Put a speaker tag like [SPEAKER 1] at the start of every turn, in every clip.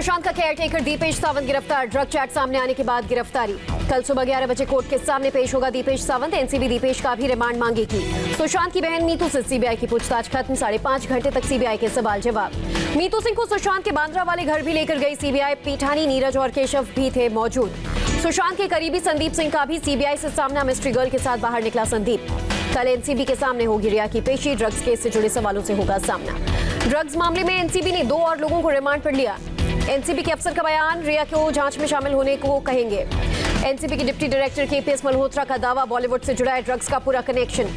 [SPEAKER 1] सुशांत का केयरटेकर दीपेश सावंत गिरफ्तार। Drug chat सामने आने के बाद गिरफ्तारी। कल सुबह 11 बजे कोर्ट के सामने पेश होगा दीपेश सावंत। एनसीबी दीपेश का भी रिमांड मांगेगी। सुशांत की बहन मीतू से सीबीआई की पूछताछ खत्म। 5.5 घंटे तक सीबीआई के सवाल जवाब। मीतू सिंह को सुशांत के बांद्रा वाले घर भी लेकर गई सीबीआई। पीठानी, नीरज और केशव भी थे मौजूद। सुशांत के करीबी संदीप सिंह का भी सीबीआई से सामना। मिस्ट्री गर्ल के साथ बाहर निकला संदीप। कल एनसीबी के सामने होगी रिया की पेशी। ड्रग्स केस से जुड़े सवालों से होगा सामना। ड्रग्स मामले में एनसीबी ने 2 और लोगों को रिमांड पर लिया। एनसीबी के अफसर का बयान, रिया को जांच में शामिल होने को कहेंगे। एनसीबी के डिप्टी डायरेक्टर केपीएस मल्होत्रा का दावा, बॉलीवुड से जुड़ा है ड्रग्स का पूरा कनेक्शन।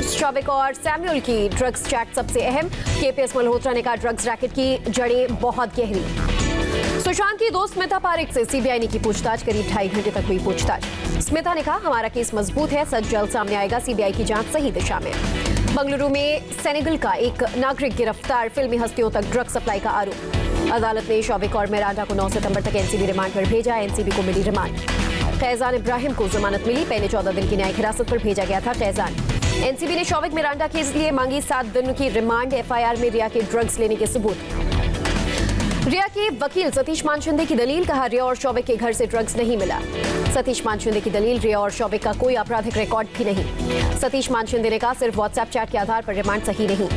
[SPEAKER 1] शौविक और सैमुअल की ड्रग्स चैट सबसे अहम। केपीएस मल्होत्रा ने कहा ड्रग्स रैकेट की जड़ें बहुत गहरी। सुशांत की दोस्त स्मिता पारिक से सीबीआई ने की पूछताछ। करीब 2.5 घंटे तक हुई पूछताछ। स्मिता ने कहा हमारा केस मजबूत है, सच जल्द सामने आएगा। सीबीआई की जांच सही दिशा में। बंगलुरु में सेनेगल का एक नागरिक गिरफ्तार। फिल्मी हस्तियों तक ड्रग सप्लाई का आरोप। अदालत ने शौविक और मिरांडा को 9 सितंबर तक एनसीबी रिमांड पर भेजा। एनसीबी को मिली रिमांड। फैजान इब्राहिम को जमानत मिली। पहले 14 दिन की न्यायिक हिरासत पर भेजा गया था फैजान। एनसीबी ने शौविक मिरांडा केस लिए मांगी 7 दिन की रिमांड। एफआईआर में रिया के ड्रग्स लेने के सबूत। रिया के वकील सतीश मानशिंदे की दलील, कहा रिया और शौविक के घर से ड्रग्स नहीं मिला। सतीश मानशिंदे की दलील, रिया और शौविक का कोई आपराधिक रिकॉर्ड भी नहीं। सतीश मानशिंदे ने कहा सिर्फ व्हाट्सएप चैट के आधार पर रिमांड सही नहीं।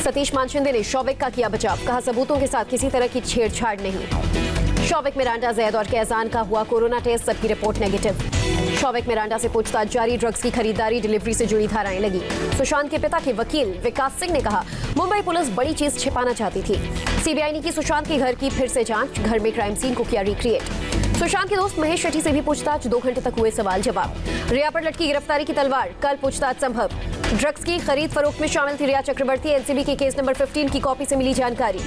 [SPEAKER 1] सतीश मानशिंदे ने शौविक का किया बचाव, कहा सबूतों के साथ किसी तरह की छेड़छाड़ नहीं। शौविक मिरांडा, जैद और कैजान का हुआ कोरोना टेस्ट, सबकी रिपोर्ट नेगेटिव। शौविक मिरांडा से पूछताछ जारी। ड्रग्स की खरीदारी, डिलीवरी से जुड़ी धाराएं लगी। सुशांत के पिता के वकील विकास सिंह ने कहा मुंबई पुलिस बड़ी चीज छिपाना चाहती थी। सीबीआई ने की सुशांत के घर की फिर से जांच। घर में क्राइम सीन को किया रिक्रिएट। सुशांत के दोस्त महेश शेट्टी से भी पूछताछ। 2 घंटे तक हुए सवाल जवाब। रिया पर लटकी गिरफ्तारी की तलवार। कल पूछताछ संभव। ड्रग्स की खरीद फरोख्त में शामिल थी रिया चक्रवर्ती। एनसीबी के केस नंबर 15 की कॉपी से मिली जानकारी।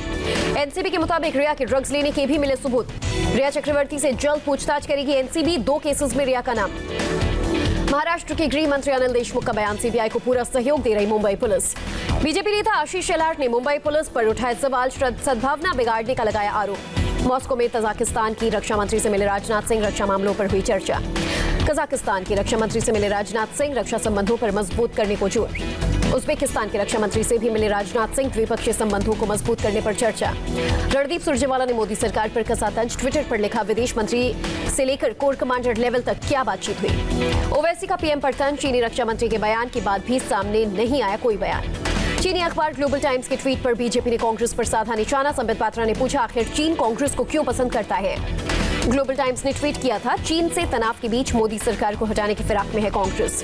[SPEAKER 1] एनसीबी के मुताबिक रिया के ड्रग्स लेने के भी मिले सबूत। रिया चक्रवर्ती से जल्द पूछताछ करेगी एनसीबी। 2 केसेस में रिया का नाम। महाराष्ट्र के गृह मंत्री अनिल देशमुख का बयान, सीबीआई को पूरा सहयोग दे रही मुंबई पुलिस। बीजेपी नेता आशीष शेलार ने मुंबई पुलिस पर उठाए सवाल। सद्भावना बिगाड़ने का लगाया आरोप। मॉस्को में तजाकिस्तान की रक्षा मंत्री से मिले राजनाथ सिंह। रक्षा मामलों पर हुई चर्चा। कजाकिस्तान के रक्षा मंत्री से मिले राजनाथ सिंह। रक्षा संबंधों पर मजबूत करने को जोर। उज्बेकिस्तान के रक्षा मंत्री से भी मिले राजनाथ सिंह। द्विपक्षीय संबंधों को मजबूत करने पर चर्चा। रणदीप सुरजेवाला ने मोदी सरकार पर कसा तंज। ट्विटर पर लिखा विदेश मंत्री से लेकर कोर कमांडर लेवल तक क्या बातचीत हुई। ओवैसी का पीएम पर तंज। चीनी रक्षा मंत्री के बयान के बाद भी सामने नहीं आया कोई बयान। चीनी अखबार ग्लोबल टाइम्स के ट्वीट पर बीजेपी ने कांग्रेस पर साधा निशाना। संबित पात्रा ने पूछा आखिर चीन कांग्रेस को क्यों पसंद करता है। ग्लोबल टाइम्स ने ट्वीट किया था चीन से तनाव के बीच मोदी सरकार को हटाने की फिराक में है कांग्रेस।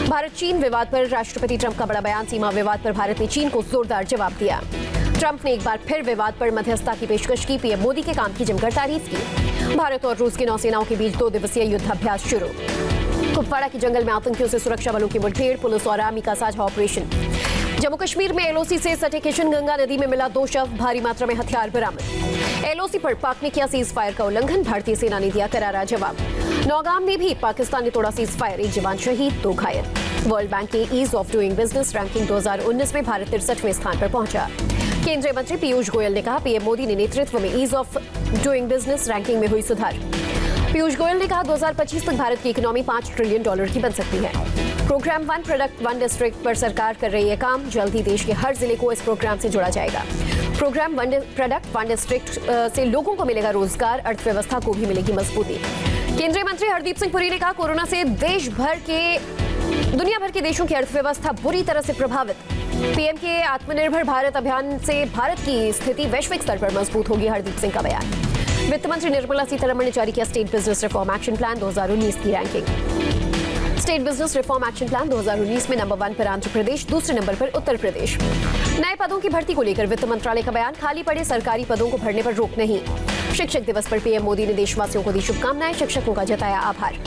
[SPEAKER 1] भारत चीन विवाद पर राष्ट्रपति ट्रंप का बड़ा बयान। सीमा विवाद पर भारत ने चीन को जोरदार जवाब दिया। ट्रंप ने एक बार फिर विवाद पर मध्यस्थता की पेशकश की। पीएम मोदी के काम की जमकर तारीफ की। भारत और रूस की नौसेनाओं के बीच 2 दिवसीय युद्धाभ्यास शुरू। कुपवाड़ा के जंगल में आतंकियों से सुरक्षा बलों की मुठभेड़। पुलिस और आर्मी का साझा ऑपरेशन। जम्मू कश्मीर में एलओसी से सटे किशनगंगा नदी में मिला 2 शव। भारी मात्रा में हथियार बरामद। एलओसी पर पाक ने किया सीज फायर का उल्लंघन। भारतीय सेना ने दिया करारा जवाब। नौगाम में भी पाकिस्तान ने तोड़ा सीज फायर। 1 जवान शहीद, 2 घायल। वर्ल्ड बैंक के ease of doing business ranking 2019 में भारत 63वें स्थान पर पहुंचा। केंद्रीय मंत्री पीयूष गोयल ने कहा पीएम मोदी ने नेतृत्व में ease of doing business ranking में हुई सुधार। पीयूष गोयल ने कहा 2025 तक भारत की इकोनॉमी $5 ट्रिलियन की बन सकती है। प्रोग्राम 1 प्रोडक्ट 1 डिस्ट्रिक्ट पर सरकार कर रही है काम। जल्द ही देश के हर जिले को इस प्रोग्राम से जोड़ा जाएगा। प्रोग्राम 1 प्रोडक्ट 1 डिस्ट्रिक्ट से लोगों को मिलेगा रोजगार। अर्थव्यवस्था को भी मिलेगी मजबूती। केंद्रीय मंत्री हरदीप सिंह पुरी ने कहा कोरोना से दुनिया भर के देशों की अर्थव्यवस्था बुरी तरह से प्रभावित। पीएम के आत्मनिर्भर भारत अभियान से भारत की स्थिति वैश्विक स्तर पर मजबूत होगी। हरदीप सिंह का बयान। वित्त मंत्री निर्मला सीतारमण ने जारी किया estate business reform action plan 2019 की ranking. Estate business reform action plan 2019 में नंबर 1 पर आंध्र प्रदेश, दूसरे नंबर पर उत्तर प्रदेश। नए पदों की भर्ती को लेकर वित्त मंत्रालय का बयान। खाली पड़े सरकारी पदों को भरने पर रोक नहीं। शिक्षक दिवस पर पीएम मोदी ने देशवासियों को दी शुभकामनाएं। शिक्षकों का जताया आभार।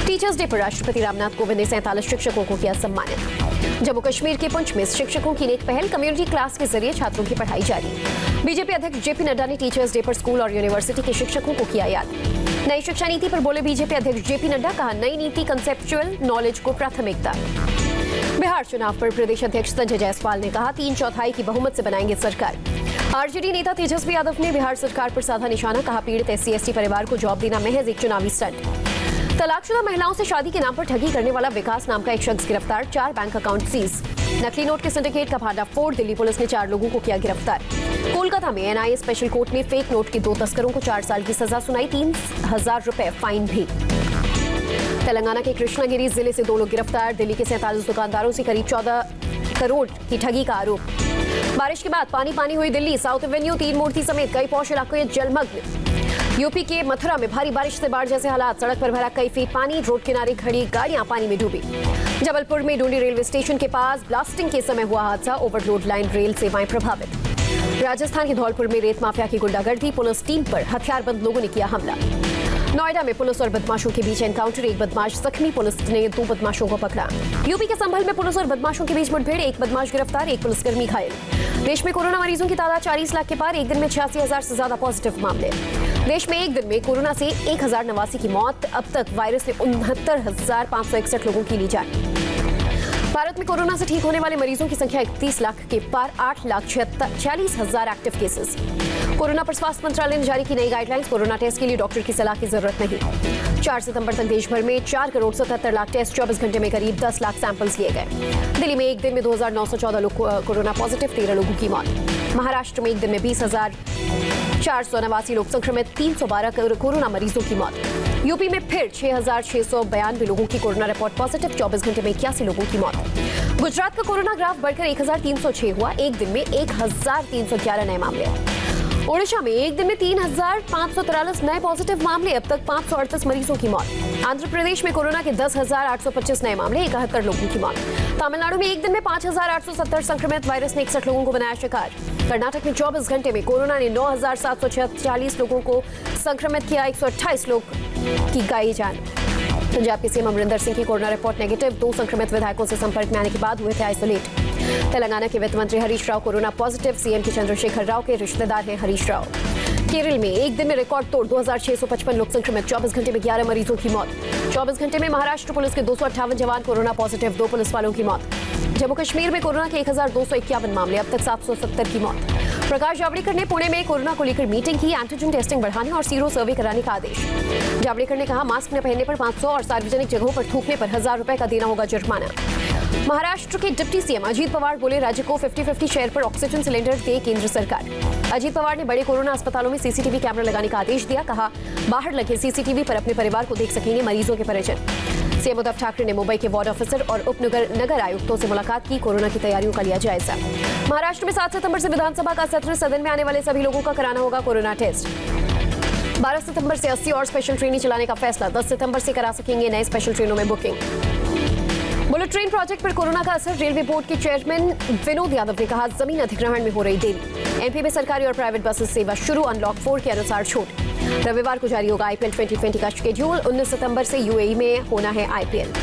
[SPEAKER 1] टीचर्स डे पर राष्ट्रपति रामनाथ कोविंद ने 47 शिक्षकों को किया सम्मानित। जम्मू कश्मीर के पुंछ में शिक्षकों की नेक पहल। कम्युनिटी क्लास के जरिए छात्रों की पढ़ाई जारी। बीजेपी अध्यक्ष जेपी नड्डा ने टीचर्स डे पर स्कूल और यूनिवर्सिटी के शिक्षकों को किया याद। नई शिक्षा नीति पर बोले बीजेपी अध्यक्ष जेपी नड्डा, कहा नई नीति कंसेप्चुअल नॉलेज को प्राथमिकता। बिहार चुनाव पर प्रदेश अध्यक्ष संजय जायसवाल ने कहा 3/4 की बहुमत से बनाएंगे सरकार। आरजेडी नेता तेजस्वी यादव ने बिहार सरकार पर साधा निशाना। कहा पीड़ित SC/ST परिवार को जॉब देना महज एक चुनावी स्टंट। तलाकशुदा महिलाओं से शादी के नाम पर ठगी करने वाला विकास नाम का एक शख्स गिरफ्तार। 4 बैंक अकाउंट सीज। नकली नोट के सिंडिकेट का भांडाफोड़। दिल्ली पुलिस ने 4 लोगों को किया गिरफ्तार। कोलकाता में एनआईए स्पेशल कोर्ट ने फेक नोट के 2 तस्करों को 4 साल की सजा सुनाई, 30,000 रुपए फाइन भी। तेलंगाना के कृष्णागिरी जिले से 2 लोग गिरफ्तार, दिल्ली के 47 दुकानदारों से करीब 14 करोड़ की ठगी का आरोप। बारिश के बाद पानी पानी हुई दिल्ली, साउथ एवेन्यू, तीन मूर्ति समेत कई पौष इलाकों में जलमग्न। यूपी के मथुरा में भारी बारिश से बाढ़ जैसे हालात, सड़क पर भरा कई फीट पानी, रोड किनारे खड़ी गाड़ियां पानी में डूबी। जबलपुर में डूंडी रेलवे स्टेशन के पास ब्लास्टिंग के समय हुआ हादसा, ओवरलोड लाइन रेल सेवाएं प्रभावित। राजस्थान के धौलपुर में रेत माफिया की गुंडागर्दी, पुलिस टीम पर हथियारबंद लोगों ने किया हमला। नोएडा में पुलिस और बदमाशों के बीच एनकाउंटर, एक बदमाश जख्मी, पुलिस ने 2 बदमाशों को पकड़ा। यूपी के संभल में पुलिस और बदमाशों के बीच मुठभेड़, 1 बदमाश गिरफ्तार, 1 पुलिसकर्मी घायल। देश में कोरोना मरीजों की तादाद 40 लाख के पार, एक दिन में 86,000 से ज्यादा पॉजिटिव मामले। देश में एक दिन में कोरोना से 1089 की मौत, अब तक वायरस से 69,561 लोगों की ली जान। भारत में कोरोना से ठीक होने वाले मरीजों की संख्या 31 लाख के पार, 8,46,000 एक्टिव केसेस। कोरोना पर स्वास्थ्य मंत्रालय ने जारी की नई गाइडलाइंस, कोरोना टेस्ट के लिए डॉक्टर की सलाह की जरूरत नहीं। 4 सितंबर तक देश भर में 4 करोड़ 77 लाख टेस्ट, 24 घंटे में करीब 10 लाख सैंपल्स लिए गए। दिल्ली में एक दिन में 2,914 लोग कोरोना पॉजिटिव, 13 लोगों की मौत। महाराष्ट्र में एक दिन में 20,489 लोग संक्रमित, 312 कोरोना मरीजों की मौत। यूपी में फिर 6,692 लोगों की कोरोना रिपोर्ट पॉजिटिव, 24 घंटे में 81 लोगों की मौत। गुजरात का कोरोना ग्राफ बढ़कर 1,306 हुआ, एक दिन में 1,311 नए मामले। ओडिशा में एक दिन में 3,543 नए पॉजिटिव मामले, अब तक 538 मरीजों की मौत। आंध्र प्रदेश में कोरोना के 10,825 नए मामले, 71 लोगों की मौत। तमिलनाडु में एक दिन में 5,870 संक्रमित, वायरस ने 61 लोगों को बनाया शिकार। कर्नाटक में 24 घंटे में कोरोना ने 9,746 लोगों को संक्रमित किया, 128 लोग की गई जान। पंजाब के सीएम अमरिंदर सिंह की कोरोना रिपोर्ट नेगेटिव, 2 संक्रमित विधायकों से संपर्क में आने के बाद हुए थे आइसोलेट। तेलंगाना के वित्त मंत्री Harish Rao corona positive, CM के चंद्रशेखर राव के रिश्तेदार हैं हरीश राव। केरल में एक दिन में रिकॉर्ड तोड़ 2,655 लोग संक्रमित, 24 घंटे में 11 मरीजों की मौत। 24 घंटे में महाराष्ट्र पुलिस के 258 जवान कोरोना पॉजिटिव, 2 पुलिस वालों की मौत। जम्मू कश्मीर में कोरोना के 1,251 मामले, अब तक 770 की मौत। प्रकाश जावड़ेकर ने पुणे में कोरोना को लेकर मीटिंग की, एंटीजन टेस्टिंग बढ़ाने और सीरो सर्वे कराने का आदेश। जावड़ेकर ने कहा, मास्क न पहनने पर 500 और सार्वजनिक जगहों पर थूकने पर 1,000 रुपए का देना होगा जुर्माना। महाराष्ट्र के डिप्टी सीएम अजीत पवार बोले, राज्य को 50-50 शेयर पर ऑक्सीजन सिलेंडर दे केंद्र सरकार। अजीत पवार ने बड़े कोरोना अस्पतालों में सीसीटीवी कैमरा लगाने का आदेश दिया, कहा बाहर लगे सीसीटीवी पर अपने परिवार को देख सकेंगे मरीजों के परिजन। सीएम उद्धव ठाकरे ने मुंबई के वार्ड ऑफिसर और उपनगर आयुक्तों से मुलाकात की, कोरोना की तैयारियों का लिया जायजा। महाराष्ट्र में 7 सितंबर से विधानसभा का सत्र, सदन में आने वाले सभी लोगों का कराना होगा कोरोना टेस्ट। 12 सितंबर से 80 और स्पेशल ट्रेनें चलाने का फैसला, 10 सितंबर से करा सकेंगे नए स्पेशल ट्रेनों में बुकिंग। बुलेट ट्रेन प्रोजेक्ट पर कोरोना का असर, रेलवे बोर्ड के चेयरमैन विनोद यादव ने कहा, जमीन अधिग्रहण में हो रही देरी। एमपी में सरकारी और प्राइवेट बसेस सेवा शुरू, अनलॉक 4 के अनुसार छूट। रविवार को जारी होगा आईपीएल 2020 का शेड्यूल, 19 सितंबर से यूएई में होना है आईपीएल।